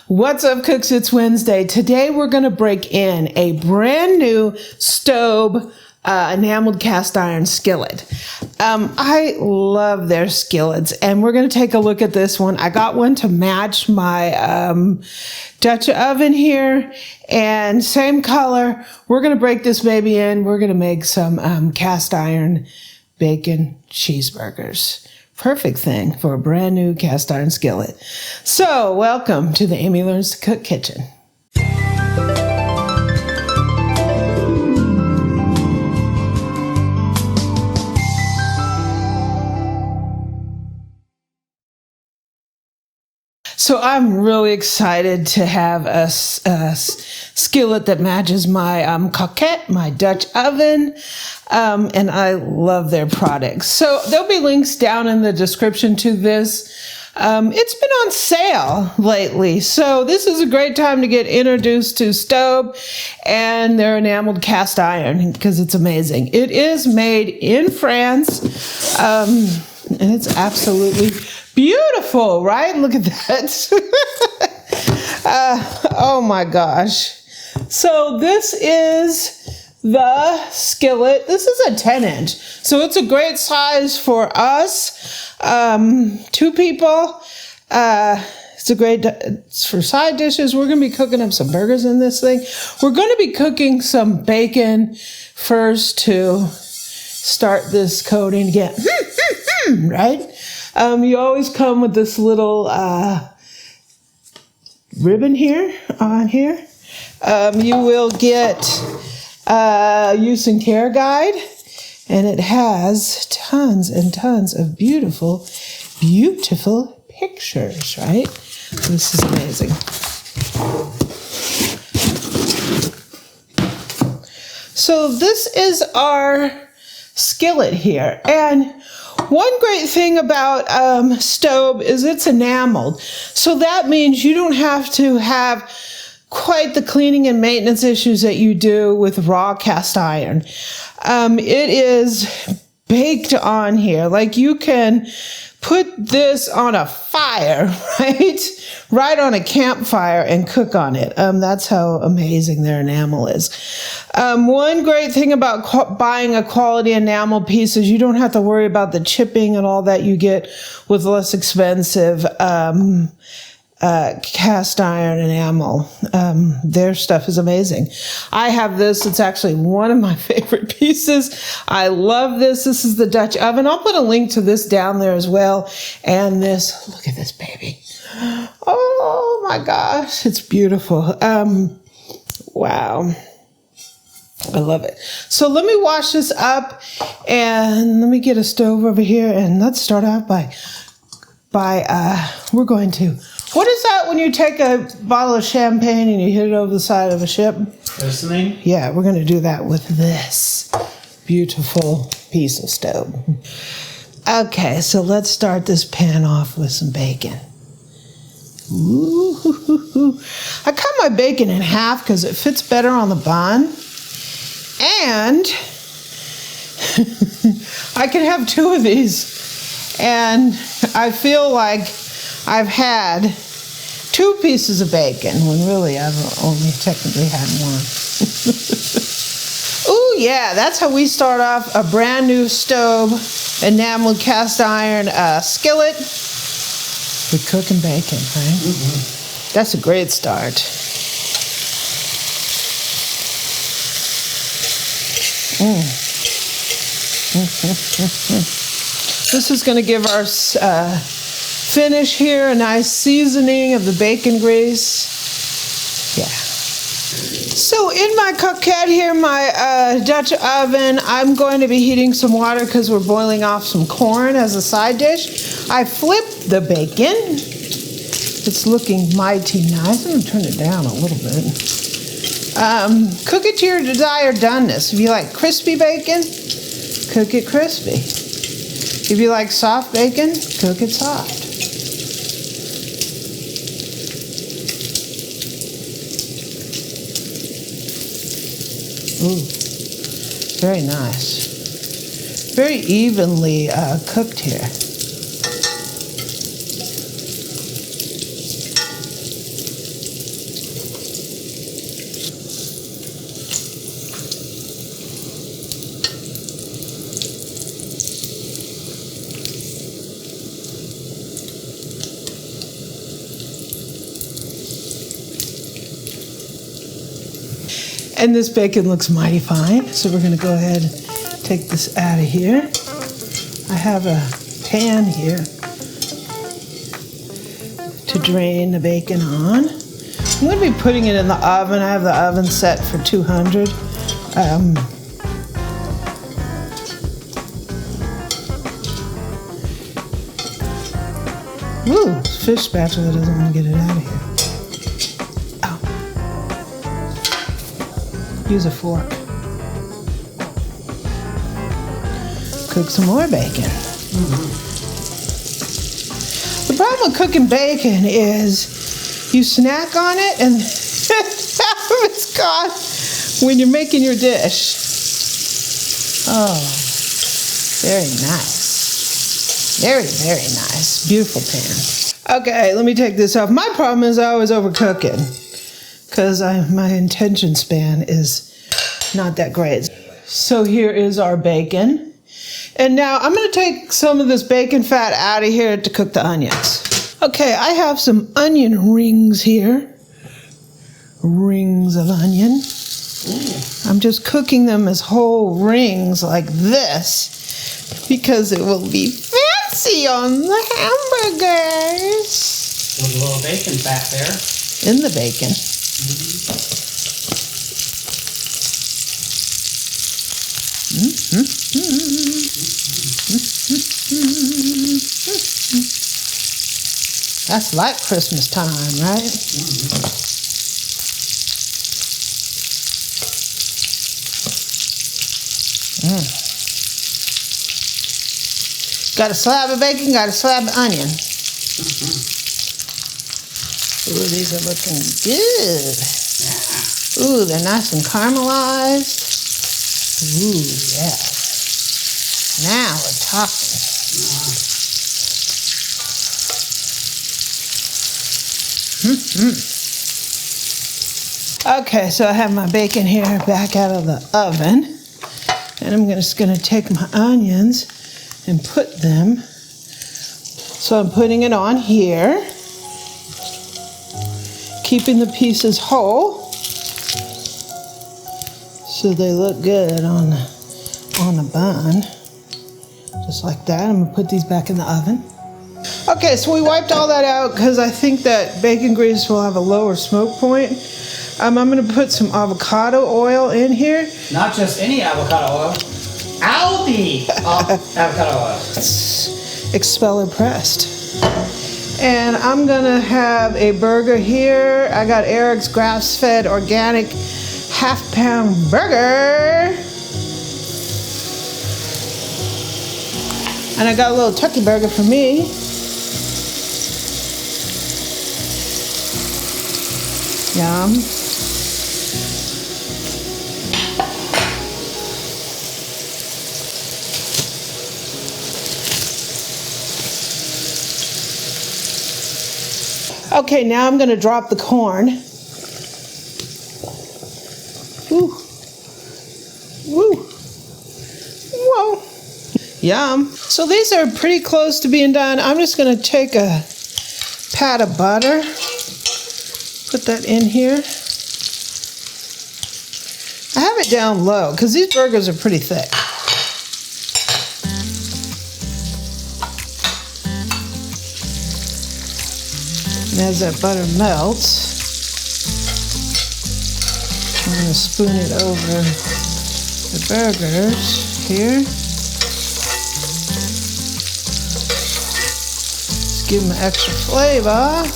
What's up, cooks? It's Wednesday. Today we're going to break in a brand new Staub enameled cast iron skillet. I love their skillets, and we're going to take a look at this one. I got one to match my Dutch oven here, and same color. We're going to break this baby in. We're going to make some cast iron bacon cheeseburgers. Perfect thing for a brand new cast iron skillet. So welcome to the Amy Learns to Cook kitchen. So I'm really excited to have a skillet that matches my coquette, my Dutch oven, and I love their products. So there'll be links down in the description to this. It's been on sale lately, so this is a great time to get introduced to Staub and their enameled cast iron because it's amazing. It is made in France, and it's absolutely beautiful, right? Look at that. Oh my gosh. So this is the skillet. This is a 10-inch. So it's a great size for us. 2 people. It's for side dishes. We're going to be cooking up some burgers in this thing. We're going to be cooking some bacon first to start this coating again. Right? You always come with this little ribbon here on here. You will get use and care guide, and it has tons and tons of beautiful, beautiful pictures, right? This is amazing. So this is our skillet here, and one great thing about Staub is it's enameled. So that means you don't have to have quite the cleaning and maintenance issues that you do with raw cast iron. It is baked on here. Like you can put this on a fire, right on a campfire and cook on it. That's how amazing their enamel is. One great thing about buying a quality enamel piece is you don't have to worry about the chipping and all that you get with less expensive cast iron enamel. Their stuff is amazing. I have this. It's actually one of my favorite pieces. I love this. This is the Dutch oven. I'll put a link to this down there as well. And this, look at this baby. Oh my gosh, it's beautiful. Wow. I love it. So let me wash this up, and let me get a stove over here, and let's start out by we're going to, what is that when you take a bottle of champagne and you hit it over the side of a ship? Listening? Yeah, we're going to do that with this beautiful piece of Staub. Okay, so let's start this pan off with some bacon. Ooh. I cut my bacon in half because it fits better on the bun. And I can have 2 of these. And I feel like I've had 2 pieces of bacon when really I've only technically had 1. Ooh, yeah, that's how we start off a brand new Staub enameled cast iron skillet with cooking bacon, right? Mm-hmm. That's a great start. This is going to give our finish here a nice seasoning of the bacon grease. Yeah. So in my coquette here, my Dutch oven, I'm going to be heating some water because we're boiling off some corn as a side dish. I flipped the bacon. It's looking mighty nice. I'm going to turn it down a little bit. Cook it to your desired doneness. If you like crispy bacon, cook it crispy. If you like soft bacon, cook it soft. Ooh, very nice. Very evenly cooked here. And this bacon looks mighty fine, so we're gonna go ahead and take this out of here. I have a pan here to drain the bacon on. I'm gonna be putting it in the oven. I have the oven set for 200. Ooh, fish spatula doesn't want to get it out of here. Oh. Use a fork. Cook some more bacon. The problem with cooking bacon is you snack on it and half of it's gone when you're making your dish. Oh, very nice. Very, very nice. Beautiful pan. Okay, let me take this off. My problem is I always overcook it because my attention span is not that great. So here is our bacon. And now I'm going to take some of this bacon fat out of here to cook the onions. Okay, I have some onion rings here. Rings of onion. I'm just cooking them as whole rings like this because it will be fancy on the hamburgers. With a little bacon fat there. In the bacon. That's like Christmas time, right? Got a slab of bacon, got a slab of onion. Ooh, these are looking good. Ooh, they're nice and caramelized. Ooh, yeah. Now we're talking. Okay, so I have my bacon here back out of the oven. And I'm just going to take my onions and put them. So I'm putting it on here. Keeping the pieces whole. So they look good on the bun. Just like that. I'm going to put these back in the oven. Okay, so we wiped all that out because I think that bacon grease will have a lower smoke point. I'm going to put some avocado oil in here. Not just any avocado oil. Aldi avocado oil. It's expeller pressed. And I'm going to have a burger here. I got Eric's grass-fed organic half-pound burger. And I got a little turkey burger for me. Yum. Okay, now I'm going to drop the corn. Woo. Woo. Whoa. Yum. So these are pretty close to being done. I'm just going to take a pat of butter. Put that in here. I have it down low because these burgers are pretty thick. And as that butter melts, I'm going to spoon it over the burgers here. Just give them extra flavor.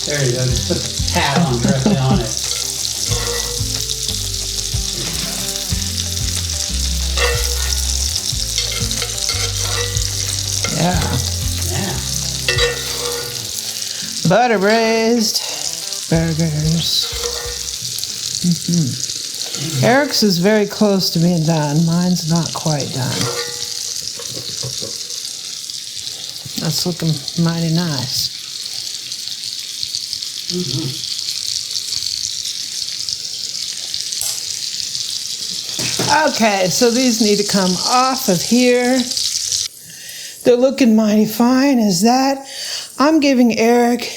There you go, just put the pat on directly on it. Yeah. Yeah. Butter braised burgers. Eric's is very close to being done. Mine's not quite done. That's looking mighty nice. Okay, so these need to come off of here. They're looking mighty fine as that. I'm giving Eric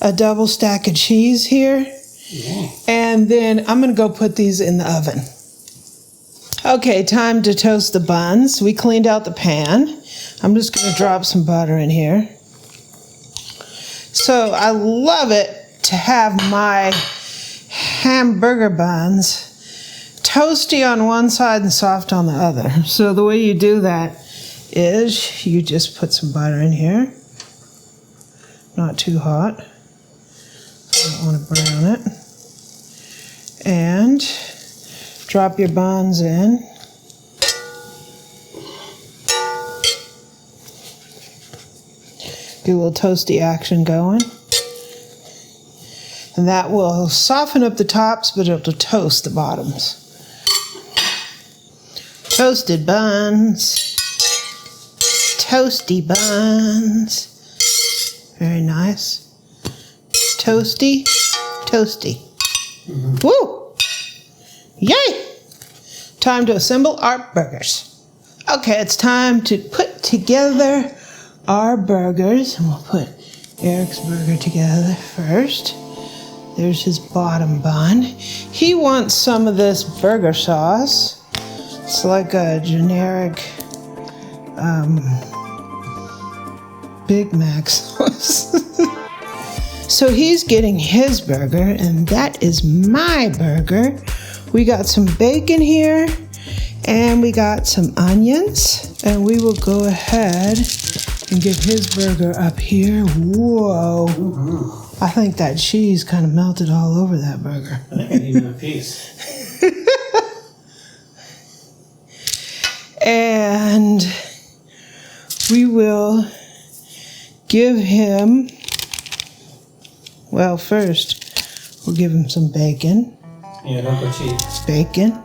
a double stack of cheese here. Yeah. And then I'm going to go put these in the oven. Okay, time to toast the buns. We cleaned out the pan. I'm just going to drop some butter in here. So I love it to have my hamburger buns toasty on one side and soft on the other. So the way you do that is you just put some butter in here. Not too hot. I don't want to brown it. And drop your buns in. Get a little toasty action going. And that will soften up the tops, but it'll toast the bottoms. Toasted buns. Toasty buns. Very nice. Toasty, toasty. Mm-hmm. Woo! Yay! Time to assemble our burgers. Okay, it's time to put together our burgers. And we'll put Eric's burger together first. There's his bottom bun. He wants some of this burger sauce. It's like a generic Big Mac sauce. So he's getting his burger, and that is my burger. We got some bacon here, and we got some onions, and we will go ahead and get his burger up here. Whoa. Mm-hmm. I think that cheese kind of melted all over that burger. I think I need another piece. And we will give him, well, first we'll give him some bacon. Yeah, don't go cheap. Bacon,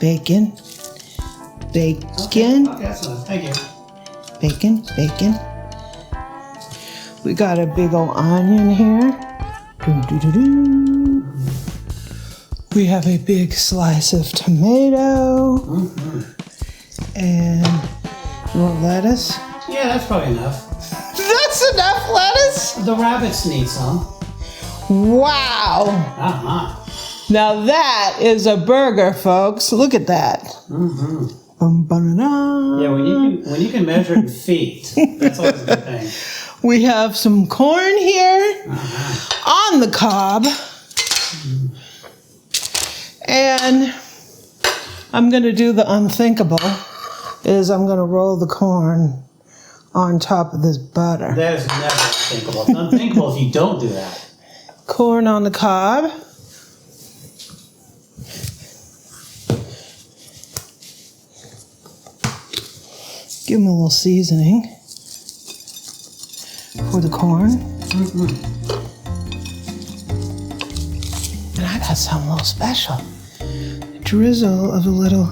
bacon, bacon. Okay, that's enough. Thank you. Bacon, bacon. We got a big old onion here. Doo-doo-doo-doo. We have a big slice of tomato. Mm-hmm. And you want lettuce? Yeah, that's probably enough. That's enough lettuce? The rabbits need some. Wow. Uh-huh. Now that is a burger, folks. Look at that. Mm-hmm. Yeah, when you can measure in feet, that's always a good thing. We have some corn here on the cob. And I'm going to do the unthinkable, is I'm going to roll the corn on top of this butter. That is never unthinkable. It's unthinkable if you don't do that. Corn on the cob. Give them a little seasoning for the corn. Mm-hmm. And I got something a little special. A drizzle of a little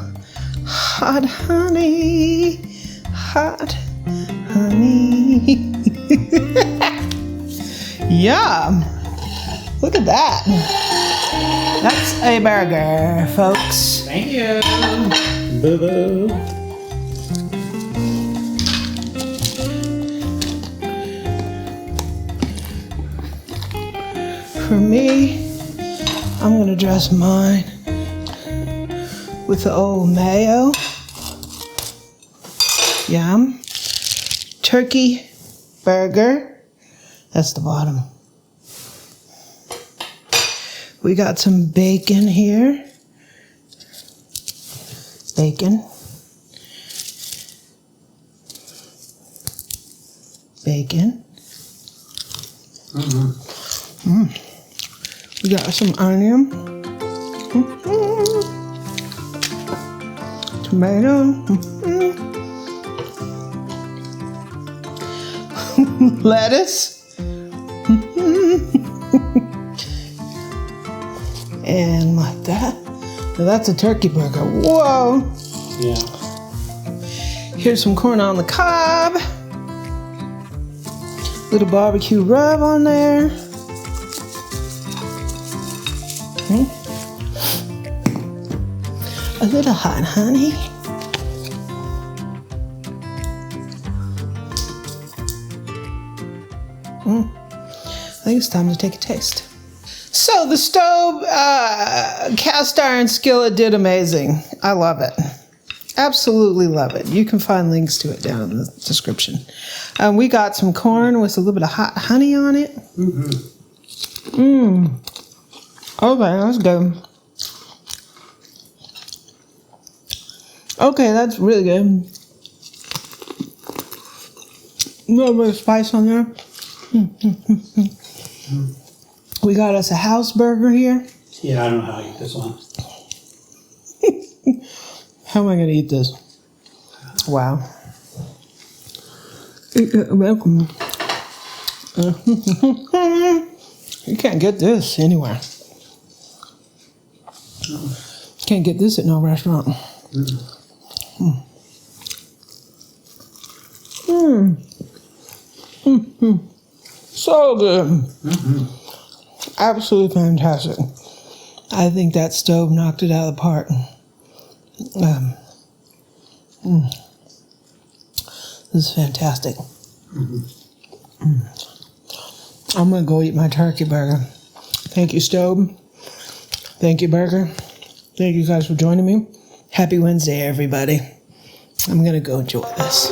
hot honey. Hot honey. Yum. Look at that. That's a burger, folks. Thank you. Boo-boo. For me, I'm going to dress mine with the old mayo. Yum. Turkey burger. That's the bottom. We got some bacon here. Bacon. Bacon. Mm-hmm. We got some onion. Tomato. Lettuce. And like that. Now that's a turkey burger. Whoa. Yeah. Here's some corn on the cob. Little barbecue rub on there. A little hot honey. think it's time to take a taste. So the Staub Cast Iron Skillet did amazing. I love it. Absolutely love it. You can find links to it down in the description. We got some corn with a little bit of hot honey on it. Okay, that's good. Okay, that's really good. A little bit of spice on there. We got us a house burger here. Yeah, I don't know how to eat this one. How am I going to eat this? Wow. Welcome. You can't get this anywhere. Can't get this at no restaurant. So good. Absolutely fantastic. I think that stove knocked it out of the park. This is fantastic. I'm going to go eat my turkey burger. Thank you, Staub. Thank you, Burger. Thank you guys for joining me. Happy Wednesday, everybody. I'm going to go enjoy this.